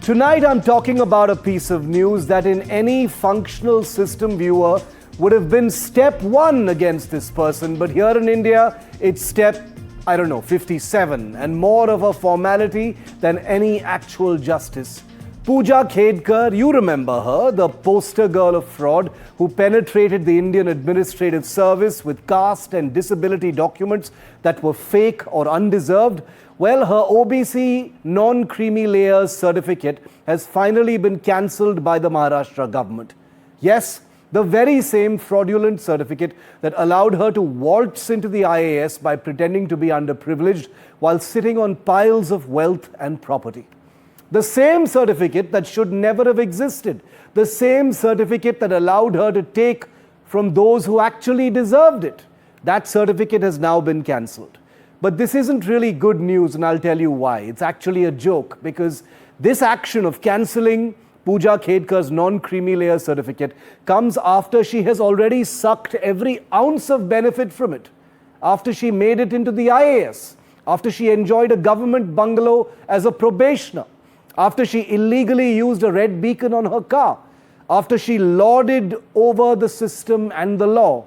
Tonight I'm talking about a piece of news that in any functional system viewer would have been step 1 against this person, but here in India it's step, 57, and more of a formality than any actual justice. Puja Khedkar, you remember her, the poster girl of fraud who penetrated the Indian Administrative Service with caste and disability documents that were fake or undeserved. Well, her OBC non-creamy layers certificate has finally been cancelled by the Maharashtra government. Yes, the very same fraudulent certificate that allowed her to waltz into the IAS by pretending to be underprivileged while sitting on piles of wealth and property. The same certificate that should never have existed. The same certificate that allowed her to take from those who actually deserved it. That certificate has now been cancelled. But this isn't really good news, and I'll tell you why. It's actually a joke, because this action of cancelling Puja Khedkar's non-creamy layer certificate comes after she has already sucked every ounce of benefit from it. After she made it into the IAS. After she enjoyed a government bungalow as a probationer. After she illegally used a red beacon on her car. After she lauded over the system and the law.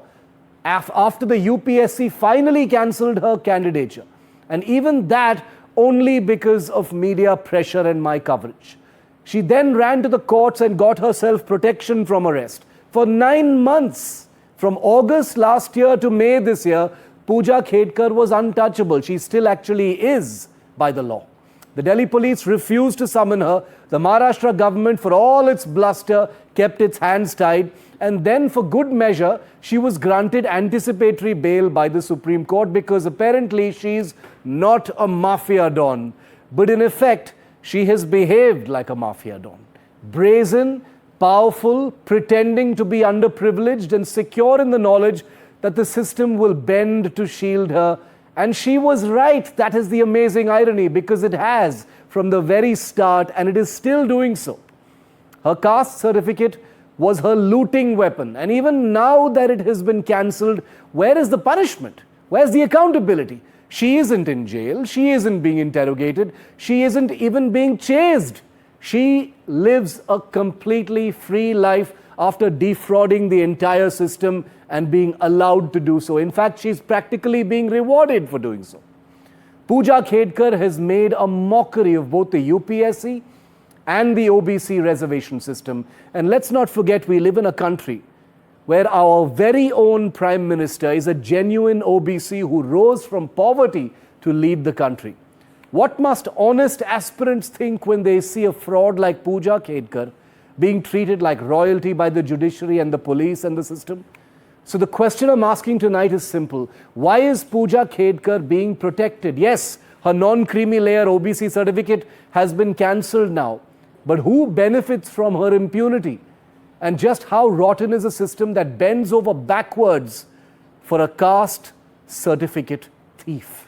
After the UPSC finally cancelled her candidature. And even that only because of media pressure and my coverage. She then ran to the courts and got herself protection from arrest. For 9 months, from August last year to May this year, Puja Khedkar was untouchable. She still actually is by the law. The Delhi police refused to summon her. The Maharashtra government, for all its bluster, kept its hands tied. And then, for good measure, she was granted anticipatory bail by the Supreme Court because apparently she's not a mafia don. But in effect, she has behaved like a mafia don. Brazen, powerful, pretending to be underprivileged and secure in the knowledge that the system will bend to shield her. And she was right. That is the amazing irony, because it has from the very start, and it is still doing so. Her caste certificate was her looting weapon. And even now that it has been cancelled, where is the punishment? Where's the accountability? She isn't in jail. She isn't being interrogated. She isn't even being chased. She lives a completely free life after defrauding the entire system and being allowed to do so. In fact, she's practically being rewarded for doing so. Puja Khedkar has made a mockery of both the UPSC and the OBC reservation system. And let's not forget, we live in a country where our very own Prime Minister is a genuine OBC who rose from poverty to lead the country. What must honest aspirants think when they see a fraud like Puja Khedkar being treated like royalty by the judiciary and the police and the system? So the question I'm asking tonight is simple. Why is Puja Khedkar being protected? Yes, her non-creamy layer OBC certificate has been cancelled now. But who benefits from her impunity? And just how rotten is a system that bends over backwards for a caste certificate thief?